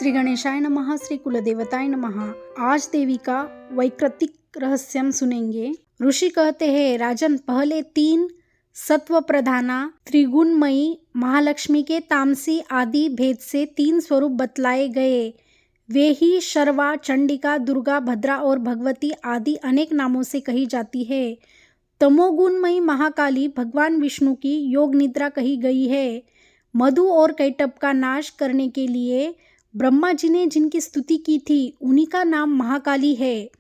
श्री गणेशाय नमः, श्री कुलदेवताय नमः। आज देवी का वैकृतिक रहस्यम सुनेंगे। ऋषि कहते हैं, राजन, पहले 3 सत्व प्रधाना त्रिगुणमयी महालक्ष्मी के तामसी आदि भेद से 3 स्वरूप बतलाए गए। वे ही शर्वा, चंडिका, दुर्गा, भद्रा और भगवती आदि अनेक नामों से कही जाती है। तमोगुणमयी महाकाली भगवान विष्णु की योग निद्रा कही गई है। मधु और कैटभ का नाश करने के लिए ब्रह्मा जी ने जिनकी स्तुति की थी, उन्हीं का नाम महाकाली है।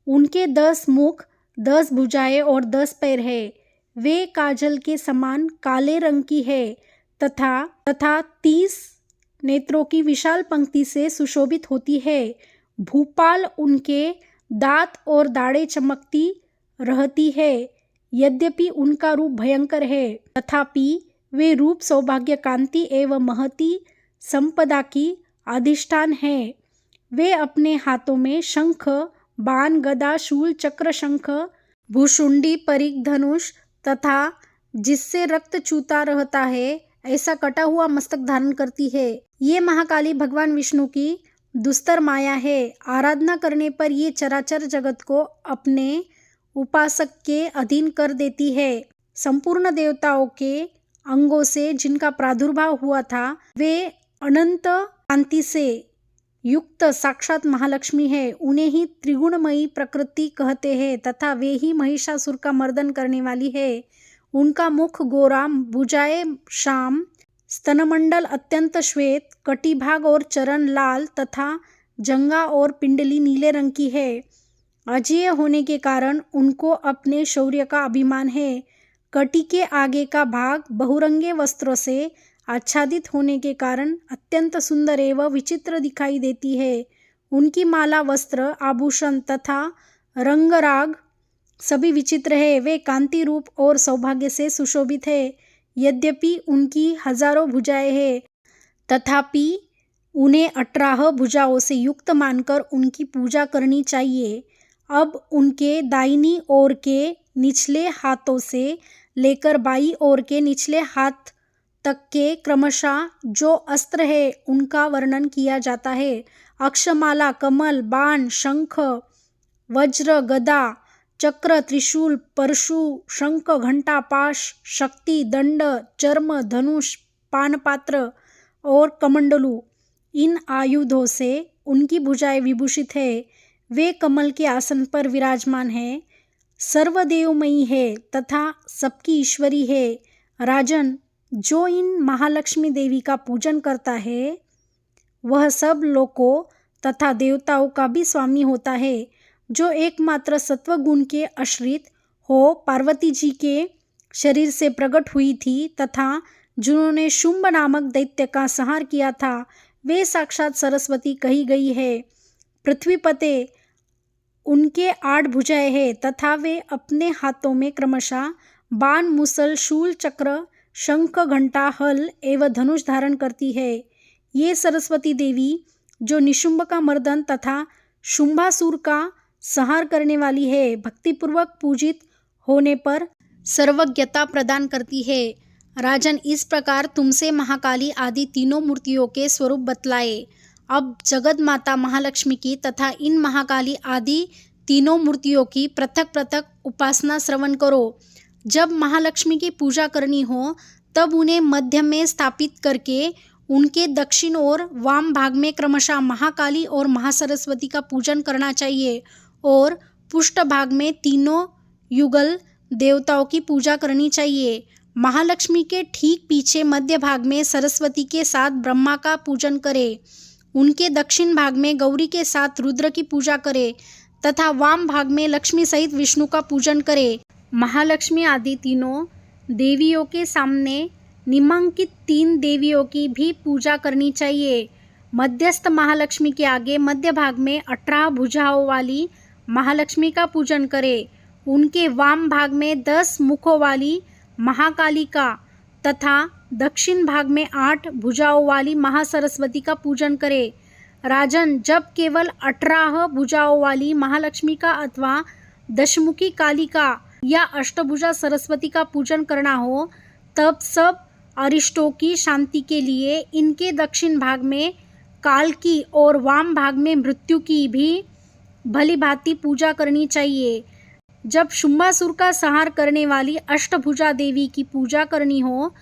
उनके 10 मुख, 10 भुजाएं और 10 पैर है। वे काजल के समान काले रंग की है तथा 30 नेत्रों की विशाल पंक्ति से सुशोभित होती है। भूपाल उनके दांत और दाढ़ें चमकती रहती है। यद्यपि उनका रूप भयंकर है, तथापि वे रूप सौभाग्य, कांति एवं महती संपदा की अधिष्ठान है। वे अपने हाथों में शंख, बाण, गदा, शूल, चक्र, शंख, भूशुंडी, परिघ, धनुष तथा जिससे रक्त चूता रहता है ऐसा कटा हुआ मस्तक धारण करती है। ये महाकाली भगवान विष्णु की दुस्तर माया है। आराधना करने पर ये चराचर जगत को अपने उपासक के अधीन कर देती है। संपूर्ण देवताओं के अंगों से जिनका प्रादुर्भाव हुआ था, वे अनंत कांति से युक्त साक्षात महालक्ष्मी है। उन्हें ही त्रिगुणमयी प्रकृति कहते हैं तथा वे ही महिषासुर का मर्दन करने वाली है। उनका मुख गोरा, भुजाएं श्याम, स्तनमंडल अत्यंत श्वेत, कटिभाग और चरण लाल तथा जंगा और पिंडली नीले रंग की है। अजेय होने के कारण उनको अपने शौर्य का अभिमान है। कटी के आगे का भाग बहुरंगे वस्त्रों से आच्छादित होने के कारण अत्यंत सुंदर एवं विचित्र दिखाई देती है। उनकी माला, वस्त्र, आभूषण तथा रंगराग सभी विचित्र है। वे कांति, रूप और सौभाग्य से सुशोभित है। यद्यपि उनकी हजारों भुजाएं हैं, तथापि उन्हें 18 भुजाओं से युक्त मानकर उनकी पूजा करनी चाहिए। अब उनके दाहिनी ओर के निचले हाथों से लेकर बाईं ओर के निचले हाथ तक के क्रमशः जो अस्त्र है उनका वर्णन किया जाता है। अक्षमाला, कमल, बाण, शंख, वज्र, गदा, चक्र, त्रिशूल, परशु, शंख, घंटा, पाश, शक्ति, दंड, चर्म, धनुष, पानपात्र और कमंडलू, इन आयुधों से उनकी भुजाएं विभूषित है। वे कमल के आसन पर विराजमान है, सर्वदेवमयी है तथा सबकी ईश्वरी है। राजन, जो इन महालक्ष्मी देवी का पूजन करता है, वह सब लोकों तथा देवताओं का भी स्वामी होता है। जो एकमात्र सत्वगुण के आश्रित हो पार्वती जी के शरीर से प्रकट हुई थी तथा जिन्होंने शुंभ नामक दैत्य का संहार किया था, वे साक्षात सरस्वती कही गई है। पृथ्वीपते उनके 8 भुजाएं हैं तथा वे अपने हाथों में क्रमशः बाण, मुसल, शूल, चक्र, शंख, घंटा, हल एवं धनुष धारण करती है। ये सरस्वती देवी जो निशुंभ का मर्दन तथा शुंभासुर का संहार करने वाली है, भक्तिपूर्वक पूजित होने पर सर्वज्ञता प्रदान करती है। राजन, इस प्रकार तुमसे महाकाली आदि तीनों मूर्तियों के स्वरूप बतलाए। अब जगत माता महालक्ष्मी की तथा इन महाकाली आदि तीनों मूर्तियों की पृथक पृथक उपासना श्रवण करो। जब महालक्ष्मी की पूजा करनी हो तब उन्हें मध्य में स्थापित करके उनके दक्षिण और वाम भाग में क्रमशः महाकाली और महासरस्वती का पूजन करना चाहिए और पुष्ट भाग में तीनों युगल देवताओं की पूजा करनी चाहिए। महालक्ष्मी के ठीक पीछे मध्य भाग में सरस्वती के साथ ब्रह्मा का पूजन करें। उनके दक्षिण भाग में गौरी के साथ रुद्र की पूजा करें तथा वाम भाग में लक्ष्मी सहित विष्णु का पूजन करें। महालक्ष्मी आदि तीनों देवियों के सामने निम्नांकित 3 देवियों की भी पूजा करनी चाहिए। मध्यस्थ महालक्ष्मी के आगे मध्य भाग में 18 भुजाओं वाली महालक्ष्मी का पूजन करें। उनके वाम भाग में 10 मुखों वाली महाकाली का तथा दक्षिण भाग में 8 भुजाओं वाली महासरस्वती का पूजन करें। राजन, जब केवल 18 भुजाओं वाली महालक्ष्मी का अथवा दशमुखी काली का या अष्टभुजा सरस्वती का पूजन करना हो, तब सब अरिष्टों की शांति के लिए इनके दक्षिण भाग में काल की और वाम भाग में मृत्यु की भी भली भांति पूजा करनी चाहिए। जब शुंभासुर का संहार करने वाली अष्टभुजा देवी की पूजा करनी हो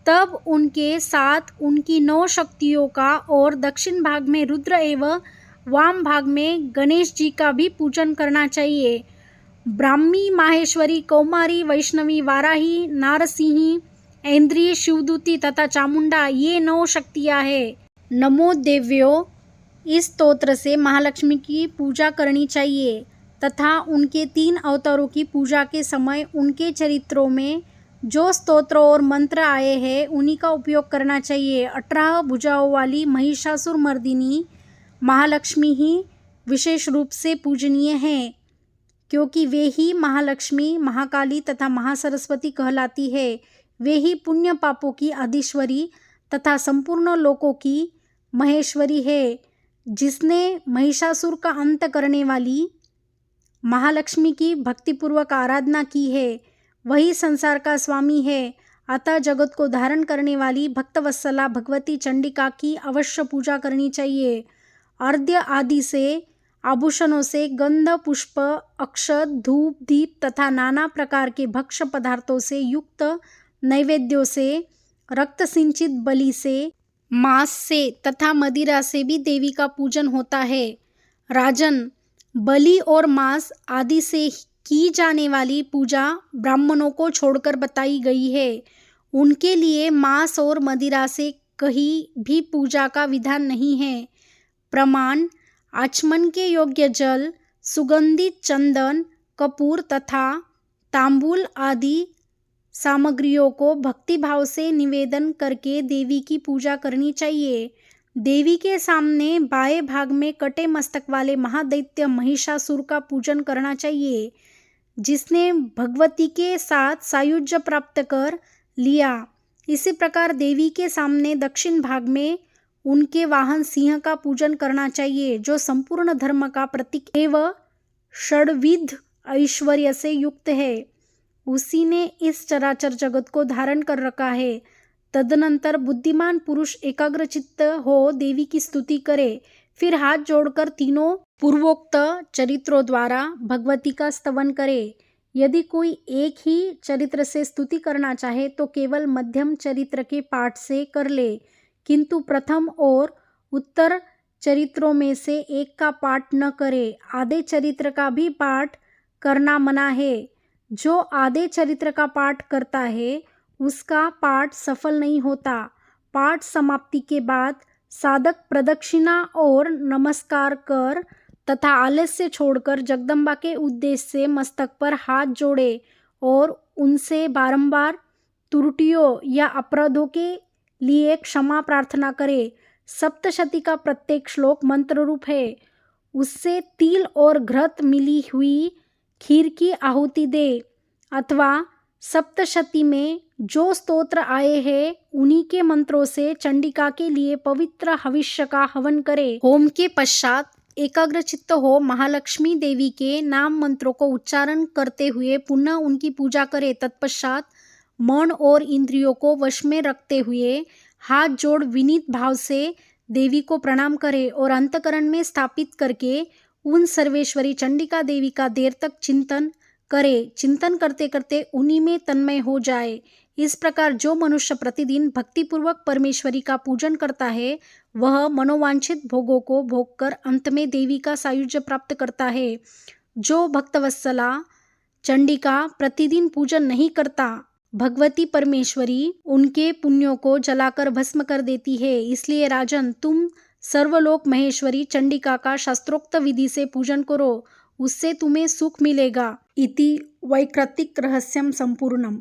तब उनके साथ उनकी 9 शक्तियों का और दक्षिण भाग में रुद्र एवं वाम भाग में गणेश जी का भी पूजन करना चाहिए। ब्राह्मी, माहेश्वरी, कौमारी, वैष्णवी, वाराही, नारसिंही, ऐन्द्रिय, शिवदूती तथा चामुंडा ये 9 शक्तियां हैं। नमो देव्यो इस स्तोत्र से महालक्ष्मी की पूजा करनी चाहिए तथा उनके 3 अवतारों की पूजा के समय उनके चरित्रों में जो स्तोत्र और मंत्र आए हैं उन्हीं का उपयोग करना चाहिए। 18 भुजाओं वाली महिषासुर मर्दिनी महालक्ष्मी ही विशेष रूप से पूजनीय हैं, क्योंकि वे ही महालक्ष्मी, महाकाली तथा महासरस्वती कहलाती है। वे ही पुण्य पापों की अधीश्वरी तथा संपूर्ण लोकों की महेश्वरी है। जिसने महिषासुर का अंत करने वाली महालक्ष्मी की भक्तिपूर्वक आराधना की है वही संसार का स्वामी है। अतः जगत को धारण करने वाली भक्तवत्सला भगवती चंडिका की अवश्य पूजा करनी चाहिए। अर्घ्य आदि से, आभूषणों से, गंध, पुष्प, अक्षत, धूप, दीप तथा नाना प्रकार के भक्ष्य पदार्थों से युक्त नैवेद्यों से, रक्त सिंचित बलि से, मांस से तथा मदिरा से भी देवी का पूजन होता है। राजन, बलि और मांस आदि से की जाने वाली पूजा ब्राह्मणों को छोड़कर बताई गई है। उनके लिए मांस और मदिरा से कहीं भी पूजा का विधान नहीं है। प्रमाण: आचमन के योग्य जल, सुगंधित चंदन, कपूर तथा तांबूल आदि सामग्रियों को भक्तिभाव से निवेदन करके देवी की पूजा करनी चाहिए। देवी के सामने बाएं भाग में कटे मस्तक वाले महादैत्य महिषासुर का पूजन करना चाहिए, जिसने भगवती के साथ सायुज्य प्राप्त कर लिया। इसी प्रकार देवी के सामने दक्षिण भाग में उनके वाहन सिंह का पूजन करना चाहिए, जो संपूर्ण धर्म का प्रतीक एवं षड्विध ऐश्वर्य से युक्त है। उसी ने इस चराचर जगत को धारण कर रखा है। तदनंतर बुद्धिमान पुरुष एकाग्रचित्त हो देवी की स्तुति करे, फिर हाथ जोड़कर तीनों पूर्वोक्त चरित्रों द्वारा भगवती का स्तवन करे। यदि कोई एक ही चरित्र से स्तुति करना चाहे तो केवल मध्यम चरित्र के पाठ से कर ले, किंतु प्रथम और उत्तर चरित्रों में से एक का पाठ न करे। आधे चरित्र का भी पाठ करना मना है। जो आधे चरित्र का पाठ करता है उसका पाठ सफल नहीं होता। पाठ समाप्ति के बाद साधक प्रदक्षिणा और नमस्कार कर तथा आलस्य छोड़कर जगदम्बा के उद्देश्य से मस्तक पर हाथ जोड़े और उनसे बारंबार त्रुटियों या अपराधों के लिए क्षमा प्रार्थना करे। सप्तशती का प्रत्येक श्लोक मंत्र रूप है। उससे तिल और घृत मिली हुई खीर की आहुति दे, अथवा सप्तशती में जो स्तोत्र आए हैं उन्हीं के मंत्रों से चंडिका के लिए पवित्र हविष्य का हवन करे। होम के पश्चात एकाग्रचित्त हो महालक्ष्मी देवी के नाम मंत्रों को उच्चारण करते हुए पुनः उनकी पूजा करे। तत्पश्चात मन और इंद्रियों को वश में रखते हुए हाथ जोड़ विनीत भाव से देवी को प्रणाम करे और अंतकरण में स्थापित करके उन सर्वेश्वरी चंडिका देवी का देर तक चिंतन करे। चिंतन करते करते उन्हीं में तन्मय हो जाए। इस प्रकार जो मनुष्य प्रतिदिन भक्तिपूर्वक परमेश्वरी का पूजन करता है वह मनोवांछित भोगों को भोगकर अंत में देवी का सायुज्य प्राप्त करता है। जो भक्तवत्सला चंडिका प्रतिदिन पूजन नहीं करता, भगवती परमेश्वरी उनके पुण्यों को जलाकर भस्म कर देती है। इसलिए राजन, तुम सर्वलोक महेश्वरी चंडिका का शास्त्रोक्त विधि से पूजन करो, उससे तुम्हें सुख मिलेगा। इति वैकृतिक रहस्यम संपूर्णम।